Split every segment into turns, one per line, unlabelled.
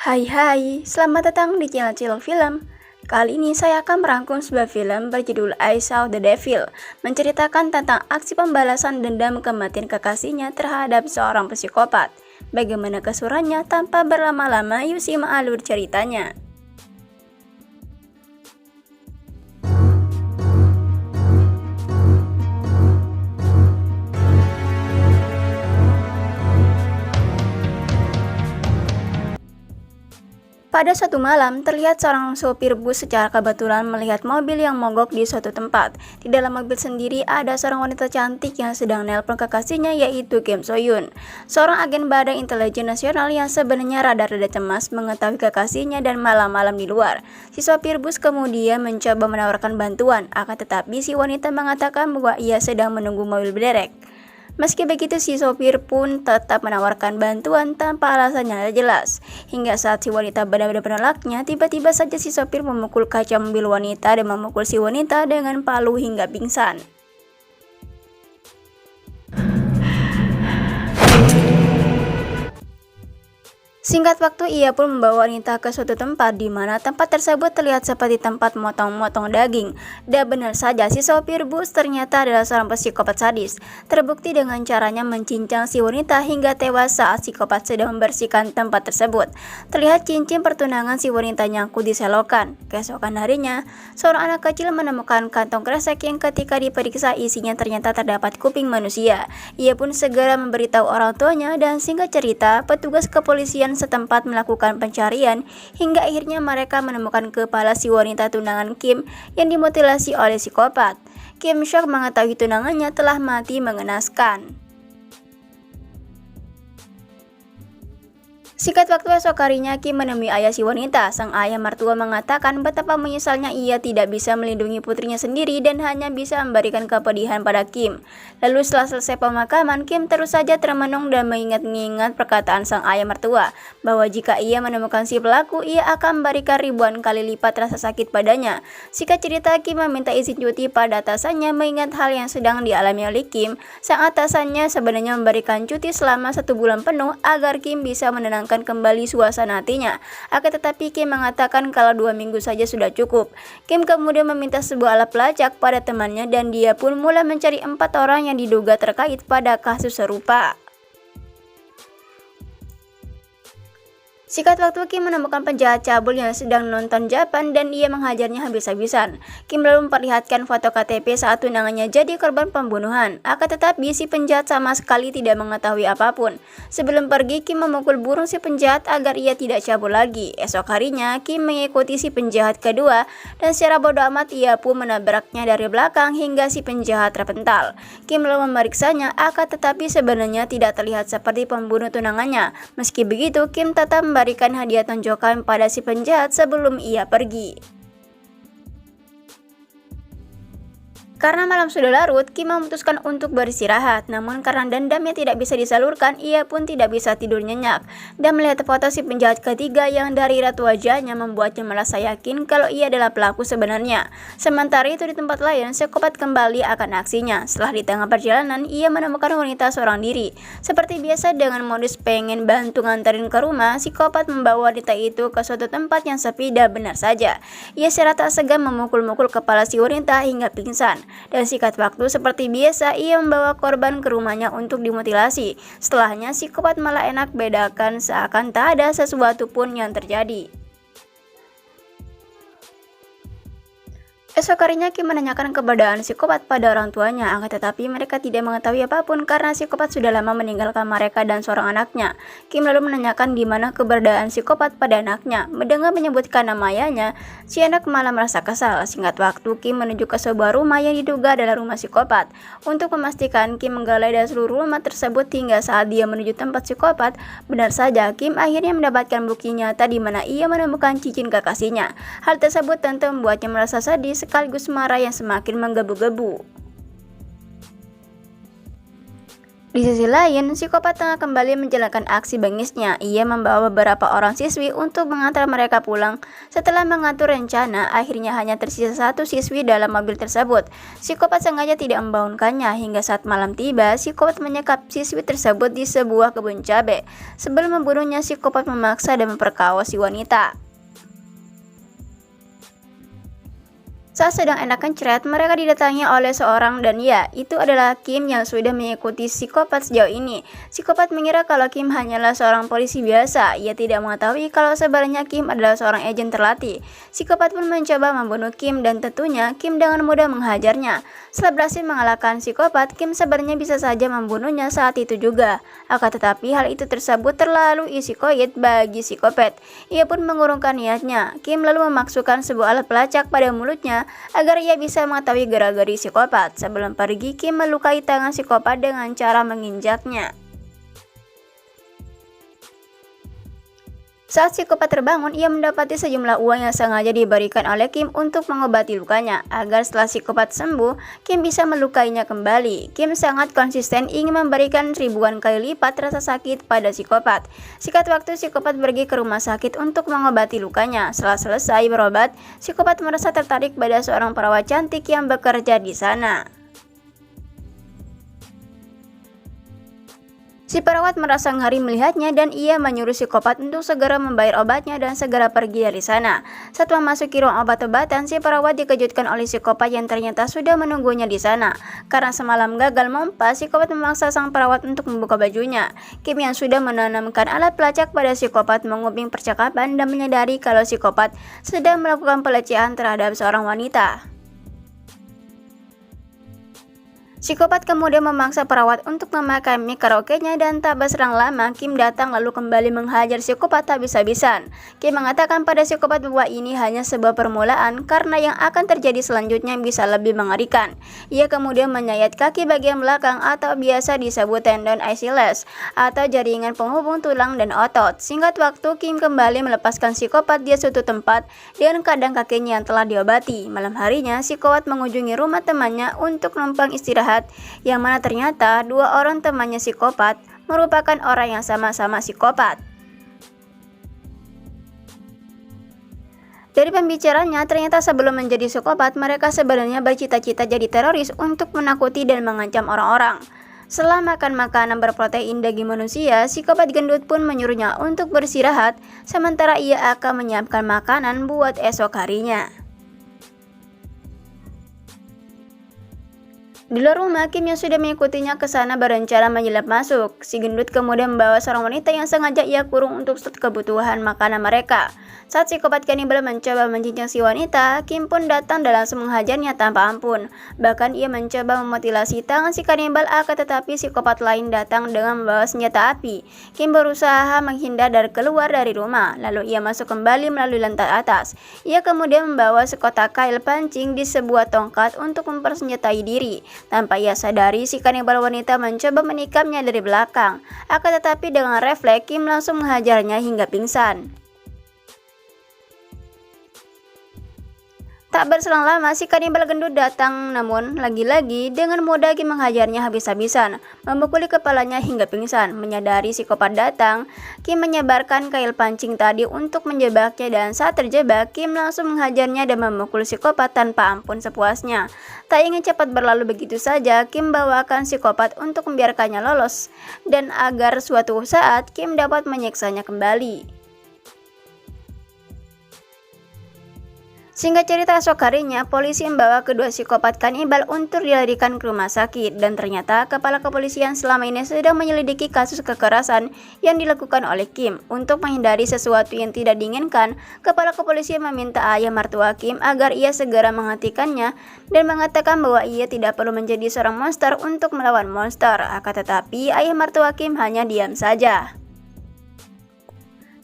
Hai, selamat datang di channel Chill Film. Kali ini saya akan merangkum sebuah film berjudul I Saw the Devil, menceritakan tentang aksi pembalasan dendam kematian kekasihnya terhadap seorang psikopat. Bagaimana kesurannya tanpa berlama-lama, yuk simak alur ceritanya. Pada suatu malam, terlihat seorang sopir bus secara kebetulan melihat mobil yang mogok di suatu tempat. Di dalam mobil sendiri ada seorang wanita cantik yang sedang nelpon kekasihnya, yaitu Kim So Yoon, seorang agen Badan Intelijen Nasional yang sebenarnya rada-rada cemas mengetahui kekasihnya dan malam-malam di luar. Si sopir bus kemudian mencoba menawarkan bantuan, akan tetapi si wanita mengatakan bahwa ia sedang menunggu mobil berderek. Meski begitu, si sopir pun tetap menawarkan bantuan tanpa alasannya jelas. Hingga saat si wanita benar-benar menolaknya, tiba-tiba saja si sopir memukul kaca mobil wanita dan memukul si wanita dengan palu hingga pingsan. Singkat waktu, ia pun membawa wanita ke suatu tempat di mana tempat tersebut terlihat seperti tempat motong-motong daging. Dan benar saja, si sopir bus ternyata adalah seorang psikopat sadis. Terbukti dengan caranya mencincang si wanita hingga tewas saat psikopat sedang membersihkan tempat tersebut. Terlihat cincin pertunangan si wanita nyangkut di selokan. Keesokan harinya, seorang anak kecil menemukan kantong kresek yang ketika diperiksa isinya ternyata terdapat kuping manusia. Ia pun segera memberitahu orang tuanya dan singkat cerita, petugas kepolisian setempat melakukan pencarian hingga akhirnya mereka menemukan kepala si wanita tunangan Kim yang dimutilasi oleh psikopat. Kim shock mengetahui tunangannya telah mati mengenaskan. Singkat waktu esok harinya, Kim menemui ayah si wanita. Sang ayah mertua mengatakan betapa menyesalnya ia tidak bisa melindungi putrinya sendiri dan hanya bisa memberikan kepedihan pada Kim. Lalu setelah selesai pemakaman, Kim terus saja termenung dan mengingat-ingat perkataan sang ayah mertua bahwa jika ia menemukan si pelaku, ia akan memberikan ribuan kali lipat rasa sakit padanya. Singkat cerita, Kim meminta izin cuti pada atasannya mengingat hal yang sedang dialami oleh Kim. Sang atasannya sebenarnya memberikan cuti selama 1 bulan penuh agar Kim bisa menenangkan kembali suasana hatinya. Akan tetapi Kim mengatakan kalau 2 minggu saja sudah cukup. Kim kemudian meminta sebuah alat pelacak pada temannya dan dia pun mulai mencari 4 orang yang diduga terkait pada kasus serupa. Singkat waktu, Kim menemukan penjahat cabul yang sedang nonton Japan dan ia menghajarnya habis-habisan. Kim lalu memperlihatkan foto KTP saat tunangannya jadi korban pembunuhan. Akan tetapi si penjahat sama sekali tidak mengetahui apapun. Sebelum pergi, Kim memukul burung si penjahat agar ia tidak cabul lagi. Esok harinya, Kim mengikuti si penjahat kedua dan secara bodoh amat ia pun menabraknya dari belakang hingga si penjahat terpental. Kim lalu memeriksanya, akan tetapi sebenarnya tidak terlihat seperti pembunuh tunangannya. Meski begitu, Kim tetap memberikan hadiah tonjokan pada si penjahat sebelum ia pergi. Karena malam sudah larut, Kim memutuskan untuk beristirahat. Namun karena dendam yang tidak bisa disalurkan, ia pun tidak bisa tidur nyenyak. Dan melihat foto si penjahat ketiga yang dari raut wajahnya membuatnya merasa yakin kalau ia adalah pelaku sebenarnya. Sementara itu di tempat lain, psikopat kembali akan aksinya. Setelah di tengah perjalanan, ia menemukan wanita seorang diri. Seperti biasa dengan modus pengen bantu nganterin ke rumah, psikopat membawa wanita itu ke suatu tempat yang sepi dan benar saja. Ia secara tak segan memukul-mukul kepala si wanita hingga pingsan. Dan singkat waktu seperti biasa ia membawa korban ke rumahnya untuk dimutilasi. Setelahnya psikopat malah enak bedakan seakan tak ada sesuatu pun yang terjadi. Esok harinya Kim menanyakan keberadaan psikopat pada orang tuanya, akan tetapi mereka tidak mengetahui apapun karena psikopat sudah lama meninggalkan mereka dan seorang anaknya. Kim lalu menanyakan di mana keberadaan psikopat pada anaknya. Mendengar menyebutkan nama ayahnya, si anak malah merasa kesal. Singkat waktu, Kim menuju ke sebuah rumah yang diduga adalah rumah psikopat. Untuk memastikan, Kim menggeledah seluruh rumah tersebut hingga saat dia menuju tempat psikopat. Benar saja, Kim akhirnya mendapatkan bukti nyata di mana ia menemukan cincin kekasihnya. Hal tersebut tentu membuatnya merasa sadis sekaligus marah yang semakin menggebu-gebu. Di sisi lain, psikopat tengah kembali menjalankan aksi bengisnya. Ia membawa beberapa orang siswi untuk mengantar mereka pulang. Setelah mengatur rencana, akhirnya hanya tersisa satu siswi dalam mobil tersebut. Psikopat sengaja tidak membangunkannya hingga saat malam tiba. Psikopat menyekap siswi tersebut di sebuah kebun cabai. Sebelum membunuhnya, psikopat memaksa dan memperkosa si wanita. Saat sedang enak kencret, mereka didatangi oleh seorang dan ya, itu adalah Kim yang sudah mengikuti psikopat sejauh ini. Psikopat mengira kalau Kim hanyalah seorang polisi biasa. Ia tidak mengetahui kalau sebenarnya Kim adalah seorang agen terlatih. Psikopat pun mencoba membunuh Kim dan tentunya Kim dengan mudah menghajarnya. Setelah berhasil mengalahkan psikopat, Kim sebenarnya bisa saja membunuhnya saat itu juga. Akan tetapi hal itu tersebut terlalu isikoid bagi psikopat. Ia pun mengurungkan niatnya. Kim lalu memasukkan sebuah alat pelacak pada mulutnya agar ia bisa mengetahui gerak-geri psikopat. Sebelum pergi, Kim melukai tangan psikopat dengan cara menginjaknya. Saat psikopat terbangun, ia mendapati sejumlah uang yang sengaja diberikan oleh Kim untuk mengobati lukanya, agar setelah psikopat sembuh, Kim bisa melukainya kembali. Kim sangat konsisten ingin memberikan ribuan kali lipat rasa sakit pada psikopat. Singkat waktu, psikopat pergi ke rumah sakit untuk mengobati lukanya. Setelah selesai berobat, psikopat merasa tertarik pada seorang perawat cantik yang bekerja di sana. Si perawat merasa ngeri melihatnya dan ia menyuruh psikopat untuk segera membayar obatnya dan segera pergi dari sana. Saat memasuki ruang obat-obatan, si perawat dikejutkan oleh psikopat yang ternyata sudah menunggunya di sana. Karena semalam gagal mempas, psikopat memaksa sang perawat untuk membuka bajunya. Kim yang sudah menanamkan alat pelacak pada psikopat menguping percakapan dan menyadari kalau psikopat sedang melakukan pelecehan terhadap seorang wanita. Psikopat kemudian memaksa perawat untuk memakai mic karaoke-nya dan tak berselang lama Kim datang lalu kembali menghajar psikopat habis-habisan. Kim mengatakan pada psikopat bahwa ini hanya sebuah permulaan karena yang akan terjadi selanjutnya bisa lebih mengerikan. Ia kemudian menyayat kaki bagian belakang atau biasa disebut tendon Achilles atau jaringan penghubung tulang dan otot. Singkat waktu, Kim kembali melepaskan psikopat di suatu tempat dengan keadaan kakinya yang telah diobati. Malam harinya, psikopat mengunjungi rumah temannya untuk numpang istirahat, yang mana ternyata dua orang temannya psikopat merupakan orang yang sama-sama psikopat. Dari pembicaranya, ternyata sebelum menjadi psikopat, mereka sebenarnya bercita-cita jadi teroris untuk menakuti dan mengancam orang-orang. Setelah makan makanan berprotein daging manusia, psikopat gendut pun menyuruhnya untuk beristirahat, sementara ia akan menyiapkan makanan buat esok harinya. Di luar rumah, Kim yang sudah mengikutinya ke sana berencana menyelip masuk. Si gendut kemudian membawa seorang wanita yang sengaja ia kurung untuk kebutuhan makanan mereka. Saat psikopat kanibal mencoba menjincang si wanita, Kim pun datang dan langsung menghajarnya tanpa ampun. Bahkan ia mencoba memutilasi tangan si kanibal, akan tetapi psikopat lain datang dengan membawa senjata api. Kim berusaha menghindar dari keluar dari rumah, lalu ia masuk kembali melalui lantai atas. Ia kemudian membawa sekotak kail pancing di sebuah tongkat untuk mempersenjatai diri. Tanpa ia sadari, si kanibal wanita mencoba menikamnya dari belakang. Akan tetapi dengan refleks, Kim langsung menghajarnya hingga pingsan. Tak berselang lama, si kanibal gendut datang, namun lagi-lagi dengan mudah Kim menghajarnya habis-habisan, memukuli kepalanya hingga pingsan. Menyadari psikopat datang, Kim menyebarkan kail pancing tadi untuk menjebaknya dan saat terjebak, Kim langsung menghajarnya dan memukul psikopat tanpa ampun sepuasnya. Tak ingin cepat berlalu begitu saja, Kim bawakan psikopat untuk membiarkannya lolos dan agar suatu saat Kim dapat menyiksanya kembali. Singkat cerita, esok harinya, polisi membawa kedua psikopat kanibal untuk dilarikan ke rumah sakit. Dan ternyata, kepala kepolisian selama ini sedang menyelidiki kasus kekerasan yang dilakukan oleh Kim. Untuk menghindari sesuatu yang tidak diinginkan, kepala kepolisian meminta ayah mertua Kim agar ia segera menghentikannya dan mengatakan bahwa ia tidak perlu menjadi seorang monster untuk melawan monster. Akan tetapi, ayah mertua Kim hanya diam saja.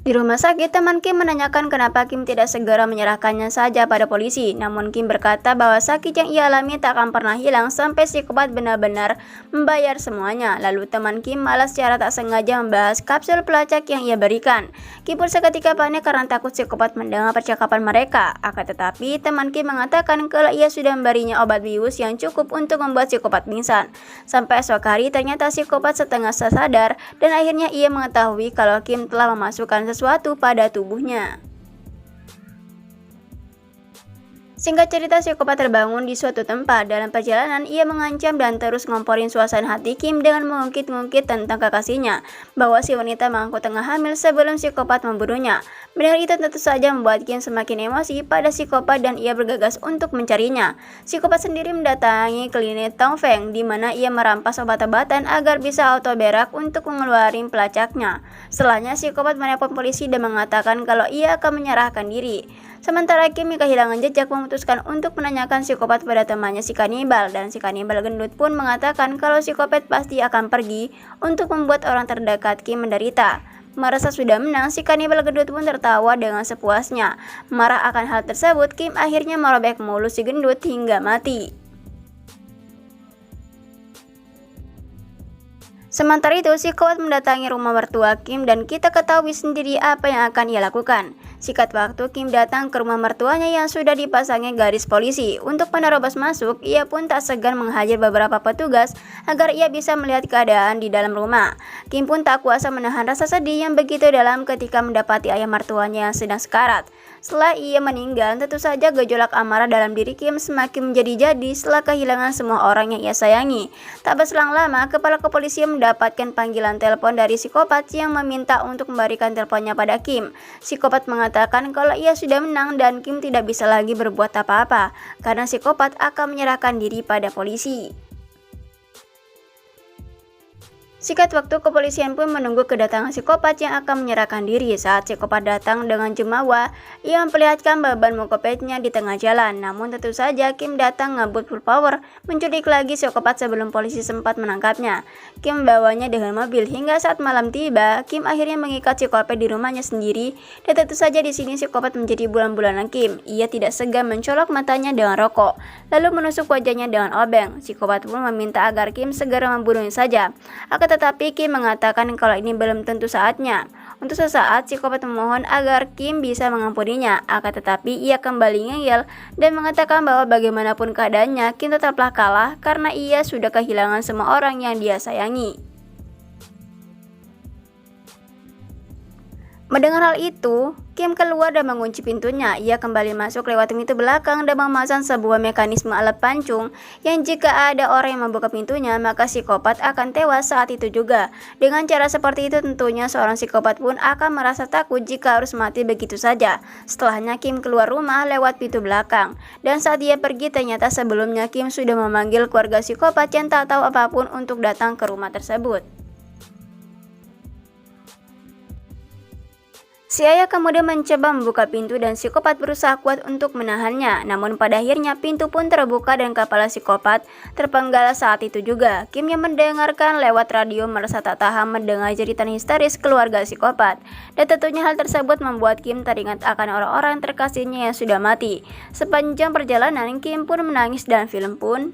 Di rumah sakit, teman Kim menanyakan kenapa Kim tidak segera menyerahkannya saja pada polisi. Namun Kim berkata bahwa sakit yang ia alami tak akan pernah hilang sampai psikopat benar-benar membayar semuanya. Lalu teman Kim malah secara tak sengaja membahas kapsul pelacak yang ia berikan. Kim pun seketika panik karena takut psikopat mendengar percakapan mereka. Akan tetapi teman Kim mengatakan kalau ia sudah memberinya obat bius yang cukup untuk membuat psikopat pingsan. Sampai esok hari ternyata psikopat setengah sadar dan akhirnya ia mengetahui kalau Kim telah memasukkan sesuatu pada tubuhnya. Singkat cerita, psikopat terbangun di suatu tempat. Dalam perjalanan, ia mengancam dan terus ngomporin suasana hati Kim dengan mengungkit-ungkit tentang kekasihnya, bahwa si wanita mengaku tengah hamil sebelum psikopat membunuhnya. Mendengar itu tentu saja membuat Kim semakin emosi pada psikopat dan ia bergegas untuk mencarinya. Psikopat sendiri mendatangi klinik Tongfeng, di mana ia merampas obat-obatan agar bisa auto berak untuk mengeluarkan pelacaknya. Setelahnya, psikopat menelpon polisi dan mengatakan kalau ia akan menyerahkan diri. Sementara Kim yang kehilangan jejak memutuskan untuk menanyakan psikopat pada temannya si kanibal, dan si kanibal gendut pun mengatakan kalau psikopat pasti akan pergi untuk membuat orang terdekat Kim menderita. Merasa sudah menang, si kanibal gendut pun tertawa dengan sepuasnya. Marah akan hal tersebut, Kim akhirnya merobek mulut si gendut hingga mati. Sementara itu, psikopat mendatangi rumah mertua Kim dan kita ketahui sendiri apa yang akan ia lakukan. Singkat waktu, Kim datang ke rumah mertuanya yang sudah dipasangi garis polisi. Untuk menerobos masuk, ia pun tak segan menghajar beberapa petugas agar ia bisa melihat keadaan di dalam rumah. Kim pun tak kuasa menahan rasa sedih yang begitu dalam ketika mendapati ayah mertuanya yang sedang sekarat. Setelah ia meninggal, tentu saja gejolak amarah dalam diri Kim semakin menjadi-jadi setelah kehilangan semua orang yang ia sayangi. Tak berselang lama, kepala kepolisian mendapatkan panggilan telepon dari psikopat yang meminta untuk memberikan teleponnya pada Kim. Psikopat mengatakan kalau ia sudah menang dan Kim tidak bisa lagi berbuat apa-apa karena psikopat akan menyerahkan diri pada polisi. Singkat waktu, kepolisian pun menunggu kedatangan psikopat yang akan menyerahkan diri. Saat psikopat datang dengan jumawa, ia memperlihatkan beban mukopetnya di tengah jalan. Namun tentu saja Kim datang ngebut full power, menculik lagi psikopat sebelum polisi sempat menangkapnya. Kim membawanya dengan mobil hingga saat malam tiba, Kim akhirnya mengikat psikopat di rumahnya sendiri. Dan tentu saja di sini psikopat menjadi bulan-bulanan Kim. Ia tidak segan mencolok matanya dengan rokok, lalu menusuk wajahnya dengan obeng. Psikopat pun meminta agar Kim segera membunuhnya saja. Tetapi Kim mengatakan kalau ini belum tentu saatnya. Untuk sesaat, psikopat memohon agar Kim bisa mengampuninya. Akan tetapi ia kembali ngeyel dan mengatakan bahwa bagaimanapun keadaannya, Kim tetaplah kalah karena ia sudah kehilangan semua orang yang dia sayangi. Mendengar hal itu, Kim keluar dan mengunci pintunya. Ia kembali masuk lewat pintu belakang dan memasang sebuah mekanisme alat pancung yang jika ada orang yang membuka pintunya, maka psikopat akan tewas saat itu juga. Dengan cara seperti itu tentunya seorang psikopat pun akan merasa takut jika harus mati begitu saja. Setelahnya Kim keluar rumah lewat pintu belakang. Dan saat dia pergi ternyata sebelumnya Kim sudah memanggil keluarga psikopat yang tak tahu apapun untuk datang ke rumah tersebut. Si ayah kemudian mencoba membuka pintu dan psikopat berusaha kuat untuk menahannya. Namun pada akhirnya pintu pun terbuka dan kepala psikopat terpenggal saat itu juga. Kim yang mendengarkan lewat radio merasa tak tahan mendengar jeritan histeris keluarga psikopat. Dan tentunya hal tersebut membuat Kim teringat akan orang-orang terkasihnya yang sudah mati. Sepanjang perjalanan Kim pun menangis dan film pun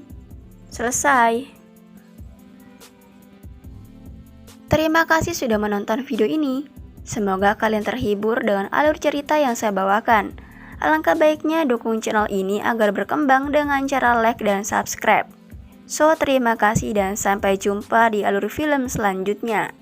selesai. Terima kasih sudah menonton video ini. Semoga kalian terhibur dengan alur cerita yang saya bawakan. Alangkah baiknya dukung channel ini agar berkembang dengan cara like dan subscribe. So, terima kasih dan sampai jumpa di alur film selanjutnya.